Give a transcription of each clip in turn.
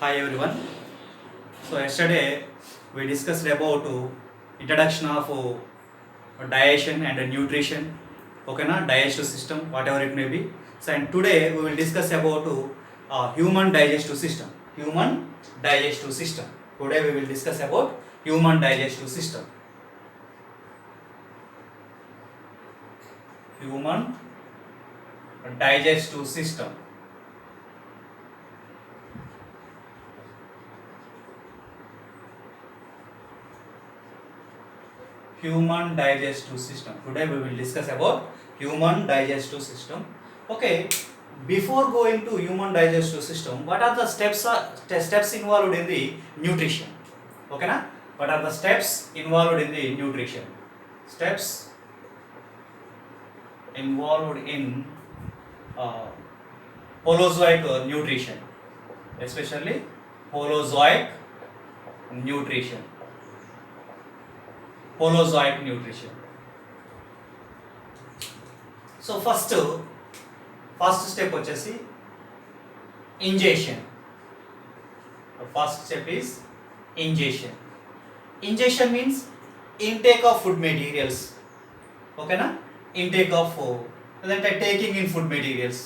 Hi everyone. So yesterday we discussed about introduction of digestion and nutrition. Okay, na digestive system, whatever it may be. So and today we will discuss about human digestive system. Human digestive system. Today we will discuss about human digestive system. Human digestive system. Human digestive system. Today we will discuss about human digestive system. Okay, before going to human digestive system, what are the steps involved in the nutrition? Okay, na? What are the steps involved in the nutrition? Steps involved in holozoic nutrition, especially holozoic nutrition. Holozoic nutrition. So first step వచ్చేసి ingestion. The first step is ingestion. Ingestion means intake of food materials. Okay na? Intake of అంటే taking in food materials.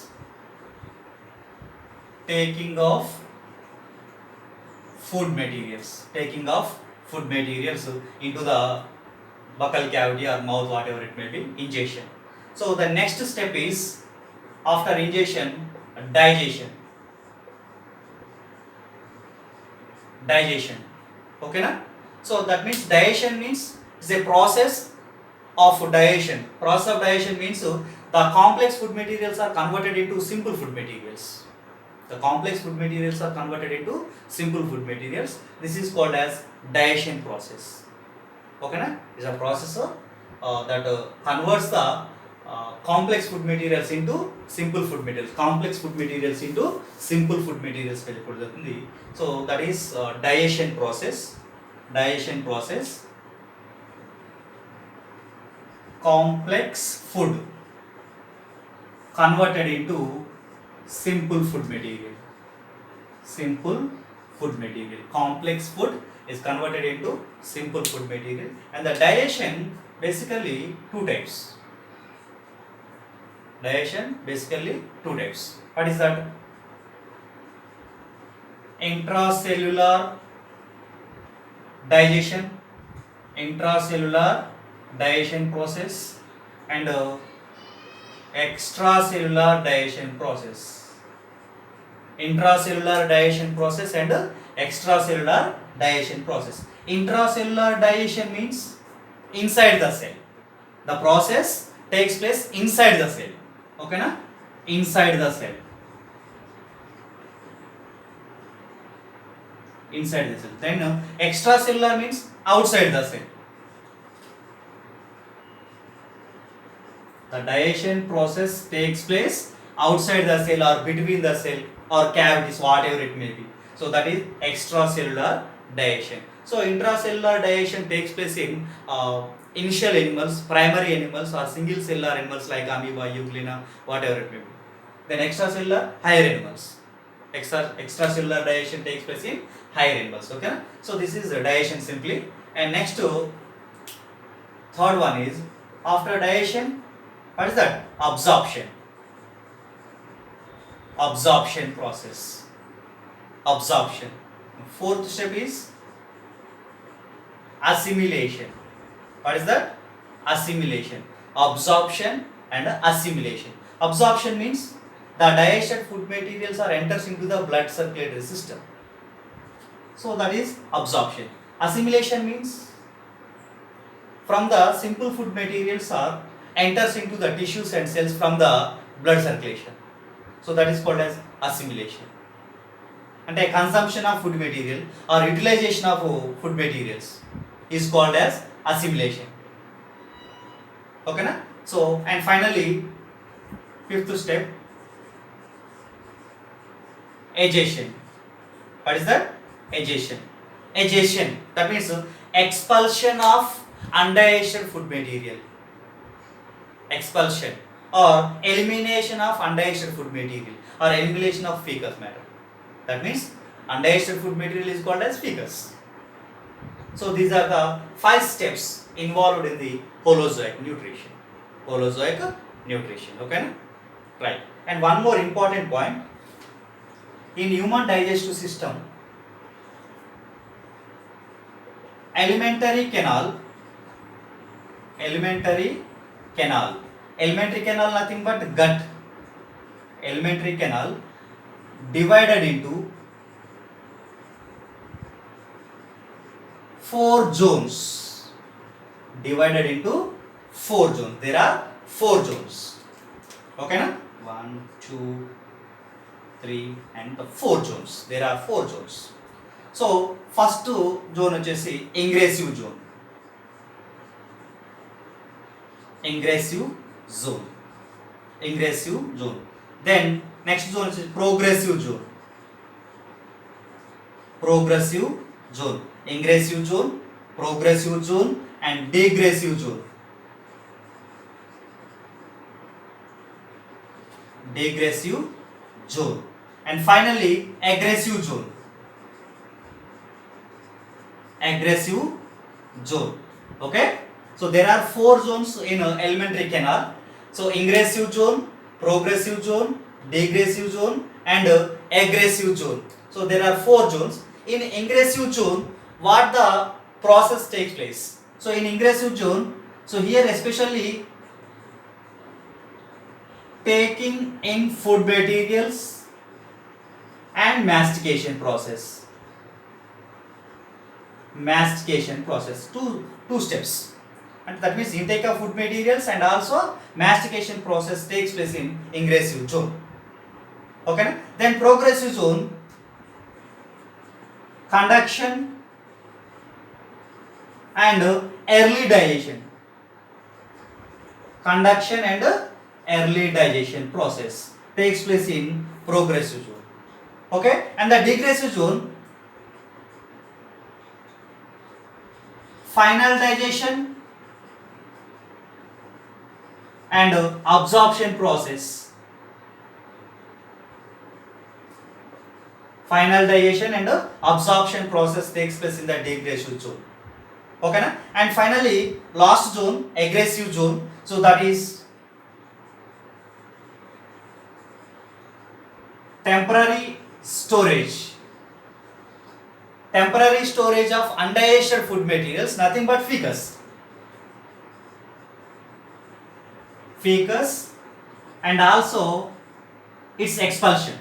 Taking of food materials. Taking of food materials into the buccal cavity or mouth, whatever it may be, ingestion. So the next step is after ingestion, digestion. Digestion. Okay na? So that means digestion means is a process of digestion. Process of digestion means the complex food materials are converted into simple food materials. The complex food materials are converted into simple food materials. This is called as digestion process. Okay na? Is a process that converts the complex food materials into simple food materials. Complex food materials into simple food materials. So that is digestion process. Digestion process. Complex food converted into simple food material. Simple food material. Complex food is converted into simple food material, and the digestion basically two types. Digestion basically two types. What is that? Intracellular digestion, intracellular digestion process, and extracellular digestion process. Intracellular digestion process and extracellular digestion process. Intracellular digestion means inside the cell. The process takes place inside the cell. Okay na? Inside the cell. Inside the cell. Then extracellular means outside the cell. The digestion process takes place outside the cell or between the cell or cavities, whatever it may be. So that is extracellular digestion. So intracellular digestion takes place in initial animals, primary animals, or single cellular animals like amoeba, euglena, whatever it may be. Then extracellular, higher animals. Extracellular digestion takes place in higher animals. Okay. So this is digestion simply. And next third one is after digestion. What is that? Absorption. Absorption process. Absorption. Fourth step is assimilation. What is that? Assimilation. Absorption and assimilation. Absorption means the digested food materials are enters into the blood circulatory system. So that is absorption. Assimilation means from the simple food materials are enters into the tissues and cells from the blood circulation. So that is called as assimilation. And a consumption of food material or utilization of food materials is called as assimilation. Okay na? So and finally fifth step, egestion. What is that? Egestion. Egestion, that means expulsion of undigested food material. Expulsion or elimination of undigested food material or elimination of fecal matter. That means Undigested food material is called as fecus. So these are the 5 steps involved in the holozoic nutrition. Holozoic nutrition, okay? Right. And one more important point, in human digestive system, elementary canal nothing but gut. Elementary canal divided into 4 zones. Divided into 4 zones. There are 4 zones. Okay na? 1, 2, 3 and 4 zones. There are 4 zones. So first zone vachesi ingressive zone. Ingressive zone. Then next zone is progressive zone. Ingressive zone, progressive zone and degressive zone. And finally aggressive zone. Okay, so there are 4 zones in elementary canal. So ingressive zone, progressive zone, degressive zone and aggressive zone. So there are 4 zones. In ingressive zone, what the process takes place? So in ingressive zone, so here especially taking in food materials and mastication process. Two steps, and that means intake of food materials and also mastication process takes place in ingressive zone. Okay, then progressive zone, conduction and early digestion. Process takes place in progressive zone. Okay, and the degressive zone, final digestion and absorption process. Final digestion and absorption process takes place in the degressive zone. Okay na? And finally last zone, aggressive zone. So that is temporary storage of undigested food materials, nothing but fecus and also its expulsion.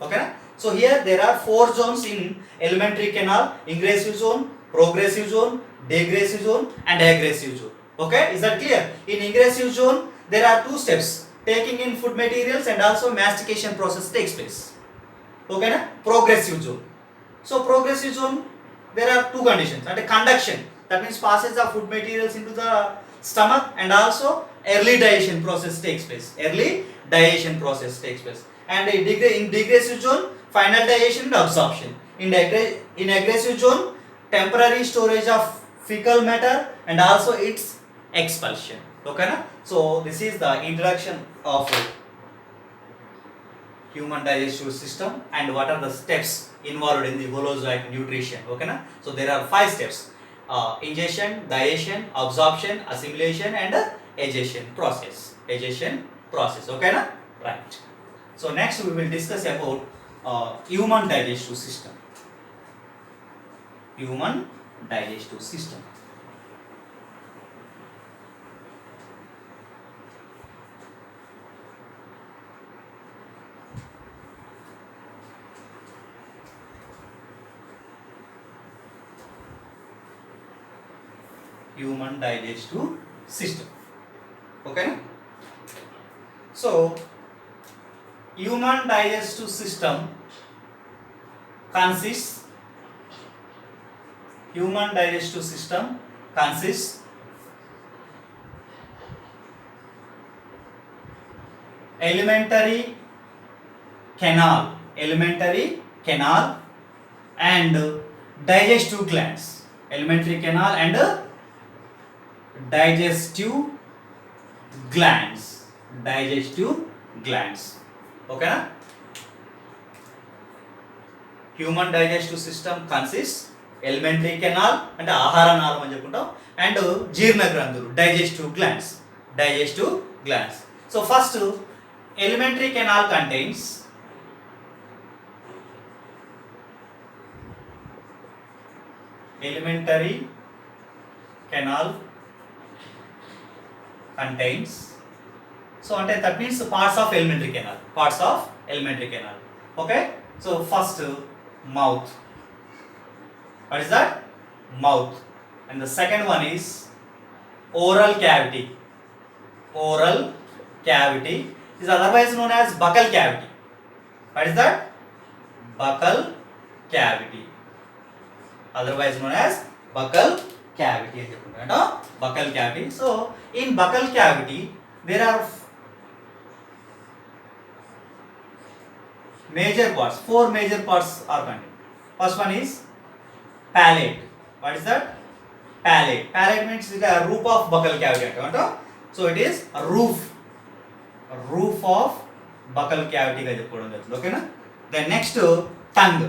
Okay, so here there are 4 zones in elementary canal: ingressive zone, progressive zone, degressive zone and aggressive zone. Okay, is that clear? In ingressive zone there are 2 steps: taking in food materials and also mastication process takes place. Okay na? Progressive zone. So progressive zone, there are 2 conditions: and conduction, that means passage of food materials into the stomach, and also early digestion process takes place. And in degressive zone, final digestion and absorption. In aggressive zone, temporary storage of fecal matter and also its expulsion. Okay na? So this is the introduction of human digestive system and what are the steps involved in the holozoic nutrition. Okay na? So there are 5 steps: ingestion, digestion, absorption, assimilation and egestion process. Okay na? Right. So next we will discuss about human digestive system. Human digestive system. Human digestive system. Okay. So human digestive system consists elementary canal and digestive glands. Elementary canal and digestive glands, digestive glands. Okay na? Human digestive system consists elementary canal అంటే ఆహార నాళం అని చెప్పుకుంటాం and జీర్ణ గ్రంథులు digestive glands. So first elementary canal contains elementary canal contains, so అంటే that means parts of elementary canal. Okay, so first mouth. What is that? Mouth. And the second one is oral cavity is otherwise known as buccal cavity. What is that? Buccal cavity, otherwise known as buccal cavity అని చెప్పుకుంటాం. Buccal cavity. So in buccal cavity there are major parts, 4 major parts are contained. First one is palate. What is that? Palate means it is a roof of buccal cavity. So it is a roof of buccal cavity ga cheppovam jarugutundi. Okay na? Then next tongue.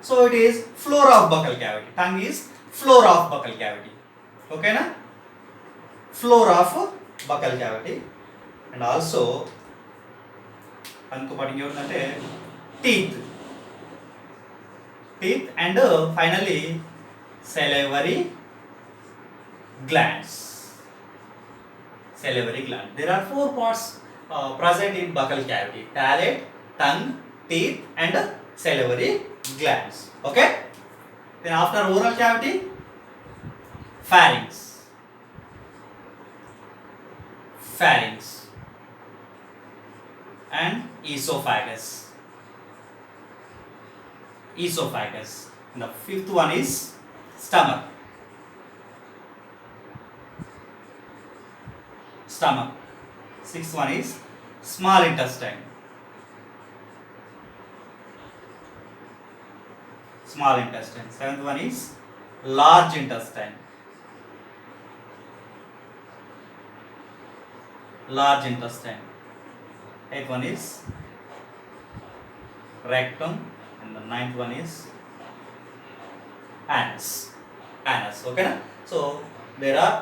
So it is floor of buccal cavity. Tongue is floor of buccal cavity. Okay na? Floor of buccal cavity. And also anko patti evundante teeth and finally salivary glands. There are 4 parts present in buccal cavity: palate, tongue, teeth and salivary glands. Okay, then after oral cavity, pharynx and esophagus. And the fifth one is stomach. Sixth one is small intestine. Seventh one is large intestine. Eighth one is rectum, and the ninth one is anus. Okay na? So there are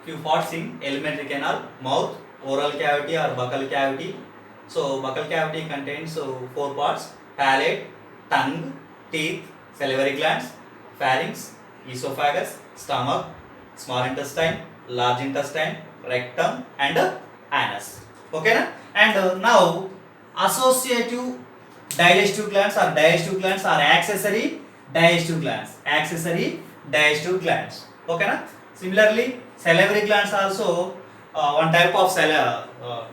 few parts in elementary canal: mouth, oral cavity or buccal cavity. So buccal cavity contains 4 parts: palate, tongue, teeth, salivary glands, pharynx, esophagus, stomach, small intestine, large intestine, rectum and anus. Okay na? And now associative digestive glands or accessory digestive glands. Okay na? Similarly salivary glands also one type of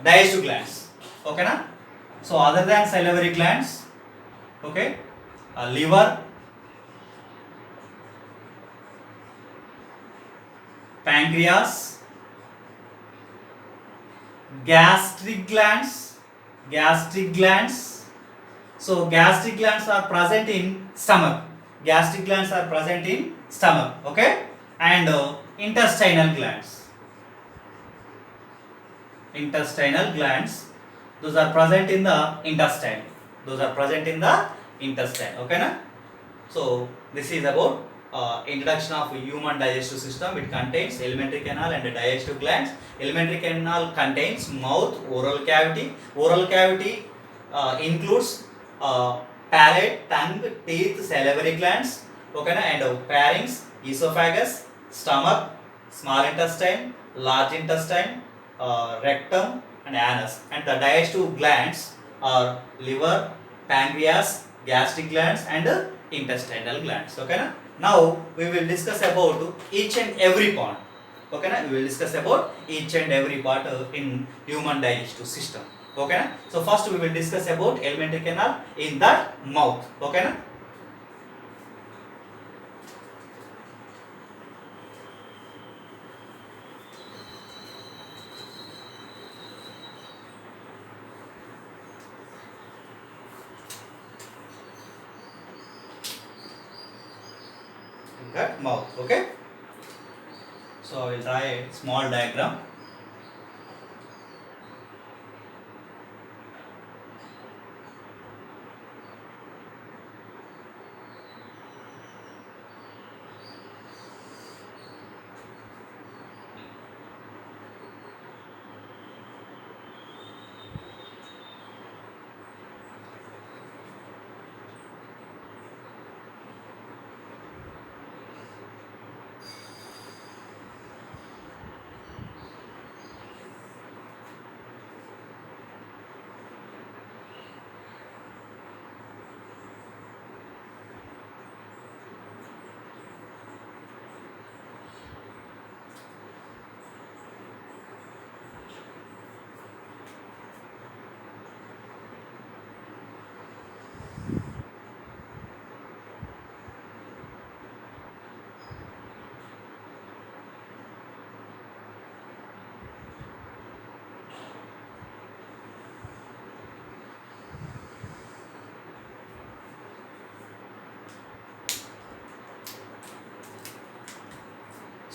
digestive glands. Okay na? So other than salivary glands, okay, liver, pancreas, gastric glands. So gastric glands are present in stomach. Okay, and intestinal glands. Those are present in the intestine. Okay na? So this is about introduction of human digestive system. It contains elementary canal and digestive glands. Elementary canal contains mouth, oral cavity. Includes palate, tongue, teeth, salivary glands. Okay na? And pharynx, esophagus, stomach, small intestine, large intestine, rectum and anus. And the digestive glands are liver, pancreas, gastric glands and intestinal glands. Okay na? Now we will discuss about each and every part. Okay na? We will discuss about each and every part in human digestive system. Okay na? So first we will discuss about elementary canal in that mouth. Okay na? Gut, mouth. Okay. So I will try a small diagram.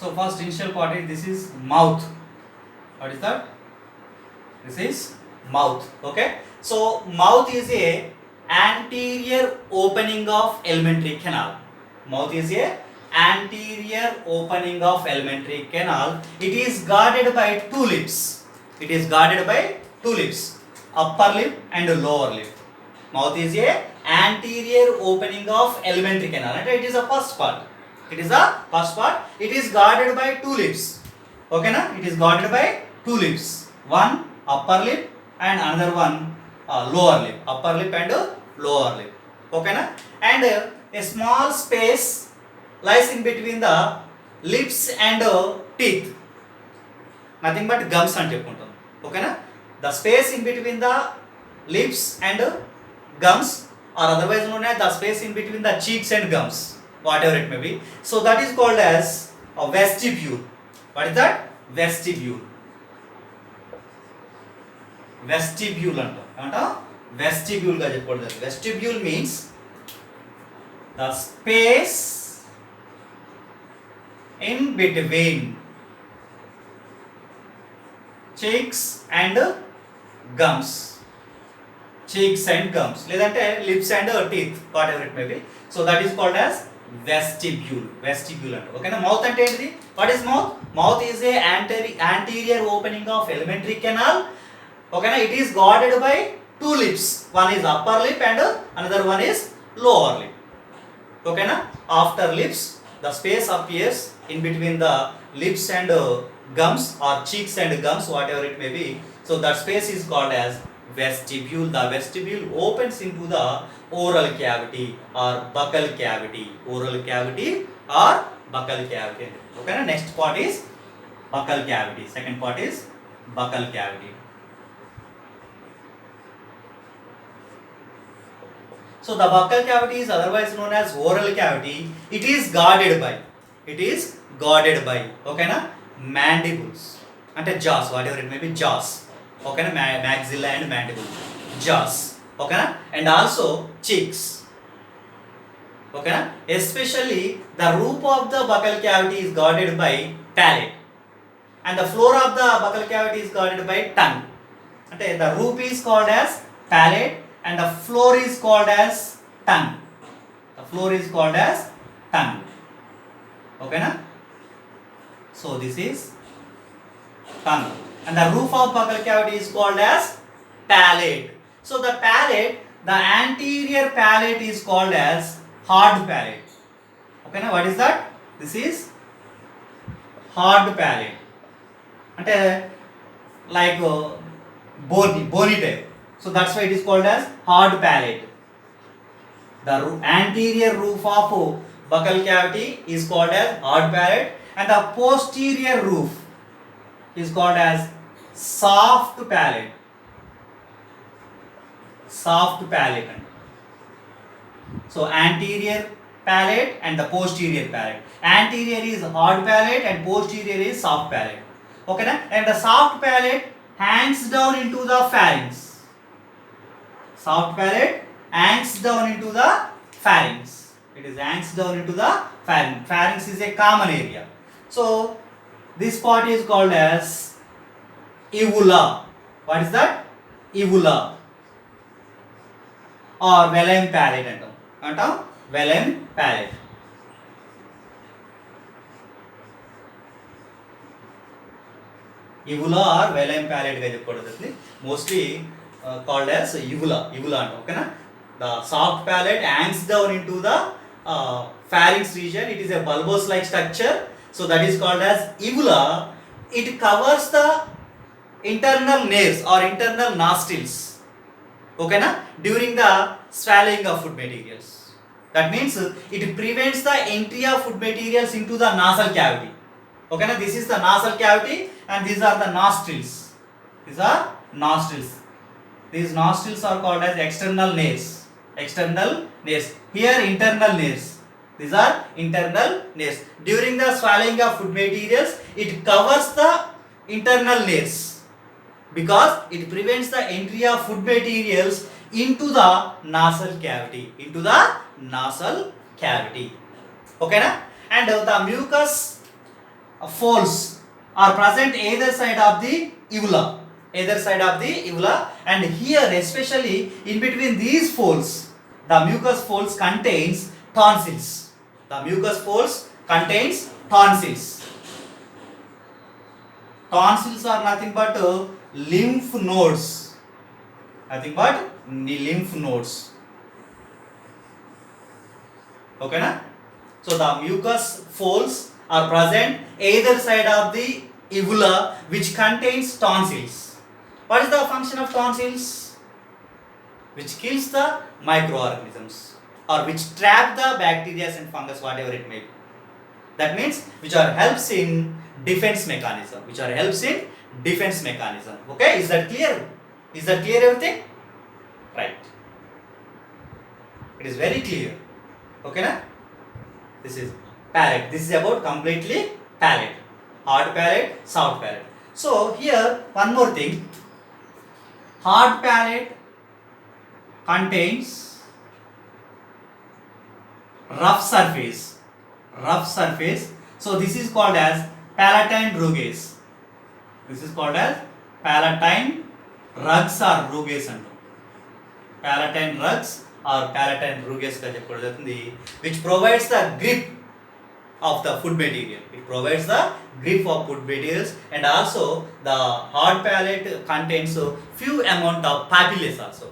So first initial part is this is mouth. What is that? This is mouth. Okay. So mouth is a anterior opening of alimentary canal. Mouth is a anterior opening of alimentary canal. It is guarded by two lips. It is guarded by two lips, upper lip and lower lip. Mouth is a anterior opening of alimentary canal. And it is a first part. It is a first part. It is guarded by two lips. Okay, na? It is guarded by two lips. One upper lip and another one lower lip. Upper lip and lower lip. Okay, na? And a small space lies in between the lips and teeth. Nothing but gums and చెప్పుకుంటాం. Okay, na? The space in between the lips and gums, or otherwise known as the space in between the cheeks and gums, whatever it may be. So that is called as a vestibule. What is that? Vestibule. Vestibule anta vestibule ga చెప్పుకోవడం. Vestibule means the space in between cheeks and gums. Cheeks and gums, లేదంటే lips and teeth, whatever it may be. So that is called as vestibule. Vestibule అంటే ఓకేనా. Mouth అంటే ఏంటిది? What is mouth? Mouth is a anterior opening of alimentary canal. ఓకేనా. It is guarded by two lips. One is upper lip and another one is lower lip. ఓకేనా. After lips, the space appears in between the lips and gums, or cheeks and gums, whatever it may be. So that space is called as vestibule. The vestibule opens into the oral cavity or buccal cavity. Oral cavity or buccal cavity. Okay, next part is buccal cavity. Second part is buccal cavity. So the buccal cavity is otherwise known as oral cavity. It is guarded by okay na, mandibles ante jaws, whatever it may be, jaws. Okay na, maxilla and mandible, jaws. Okay na, and also cheeks. Okay na, especially the roof of the buccal cavity is guarded by palate, and the floor of the buccal cavity is guarded by tongue. Ante the roof is called as palate and the floor is called as tongue. The floor is called as tongue. Okay na. So this is tongue, and the roof of buccal cavity is called as palate. So the palate, the anterior palate is called as hard palate. Okay na, what is that? This is hard palate. Ante like bony type. So that's why it is called as hard palate. The anterior roof of buccal cavity is called as hard palate, and the posterior roof is called as soft palate. Soft palate. So anterior palate and the posterior palate. Anterior is hard palate and posterior is soft palate. Okay na? And the soft palate hangs down into the pharynx. Soft palate hangs down into the pharynx. It is hangs down into the pharynx. Pharynx is a common area. So this part is called as uvula. What is that? Uvula or velum palate అంటాం velum palate. Uvula or velum palate గా చెప్పబడుతుంది. Mostly called as uvula అంటాం. ఓకేనా? The soft palate hangs down into the pharynx region. It is a bulbous like structure, so that is called as uvula. It covers the internal nares or internal nostrils, okay na, during the swallowing of food materials. That means it prevents the entry of food materials into the nasal cavity. Okay na, this is the nasal cavity and these are the nostrils. These are nostrils. These nostrils are called as external nares. Here internal nares. These are internal nares. During the swallowing of food materials, it covers the internal nares because it prevents the entry of food materials into the nasal cavity. Okay na? And the mucus folds are present either side of the uvula. And here especially in between these folds, the mucus folds contains tonsils. Tonsils are nothing but lymph nodes. Okay na? So the mucus folds are present either side of the uvula which contains tonsils. What is the function of tonsils? Which kills the microorganisms or which trap the bacteria and fungus, whatever it may be. That means which are helps in defense mechanism. Okay, is that clear everything? Right, it is very clear. Okay na? This is palate. This is about completely palate. Hard palate, soft palate. So here one more thing. Hard palate contains rough surface. So this is called as palatine ruges. Palatine rugs or ruges అంటాం. Palatine rugs or palatine ruges గా చెప్పబడుతుంది, which provides the grip of the food material. And also the hard palate contains few amount of papillae also.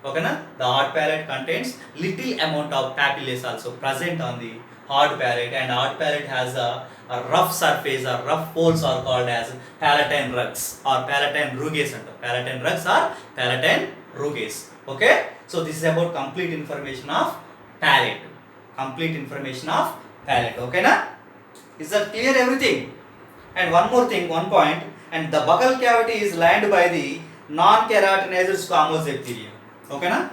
Okay na? The hard palate contains little amount of papillae also present on the hard palate, and hard palate has a rough surface or rough folds are called as palatine rugs or palatine ruges. Okay, so this is about complete information of palate. Okay na? Is that clear everything? And one more thing, one point, and the buccal cavity is lined by the non-keratinized squamous epithelium. Okay na?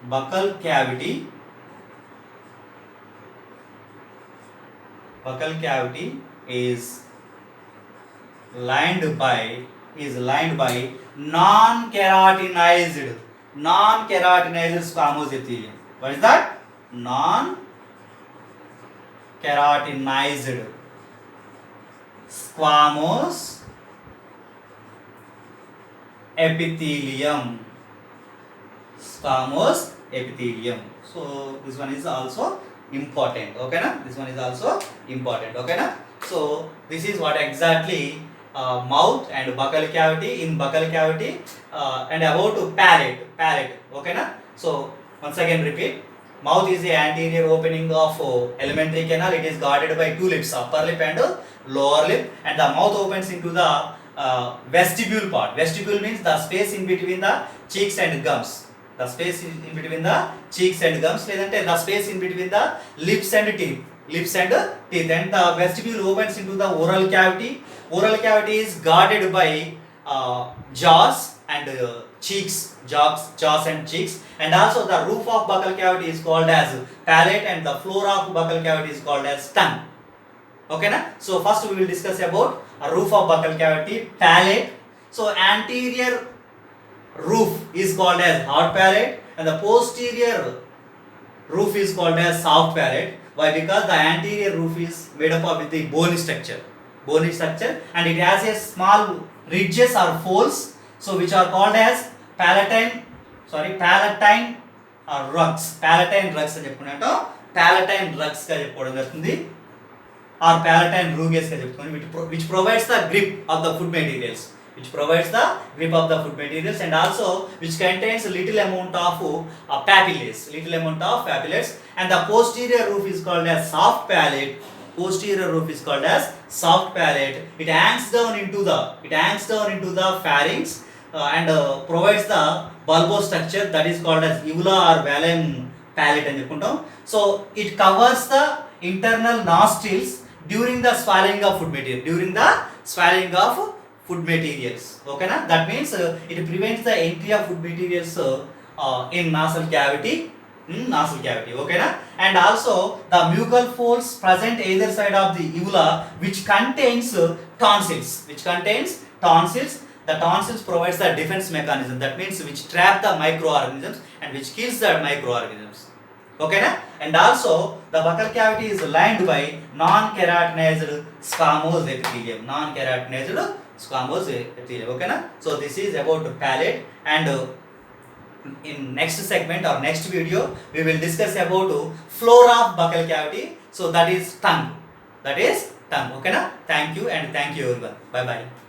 Buccal cavity is lined by non-keratinized squamous epithelium. What is that? Non-keratinized squamous epithelium. So this one is also important. Okay na? So this is what exactly mouth and buccal cavity. In buccal cavity and about palate. Okay na? So once again repeat. Mouth is the anterior opening of alimentary canal. It is guarded by two lips, upper lip and lower lip, and the mouth opens into the vestibule part. Vestibule means the space in between the cheeks and gums. లేదంటే the space in between the lips and teeth. And the vestibule opens into the oral cavity. Oral cavity is guarded by jaws and cheeks, and also the roof of buccal cavity is called as palate, and the floor of buccal cavity is called as tongue. Okay na? So first we will discuss about a roof of buccal cavity, palate. So anterior roof is called as hard palate, and the posterior roof is called as soft palate. Why? Because the anterior roof is made up of with the bony structure, and it has a small ridges or folds, so which are called as palatine rugs. Palatine rugs అని చెప్పుకున్నట్టు palatine rugs గా చెప్పుకోవడం జరుగుతుంది, or palatine ruges గా చెప్పుకొని, which provides the grip of the food materials, and also which contains little amount of papillates, and the posterior roof is called as soft palate. It hangs down into the pharynx, and provides the bulbo structure that is called as uvula or velum palate అని చెప్పుకుంటాం. So it covers the internal nostrils during the swallowing of food materials. Okay na? That means it prevents the entry of food materials in nasal cavity. Okay na? And also the mucal folds present either side of the uvula, which contains tonsils. The tonsils provides the defense mechanism, that means which trap the microorganisms and which kills the microorganisms. Okay na? And also the buccal cavity is lined by non-keratinized squamous epithelium. Okay na? So this is about palate, and in next segment or next video we will discuss about flora of buccal cavity. So that is tongue. Okay na? Thank you, and thank you everyone. Bye bye.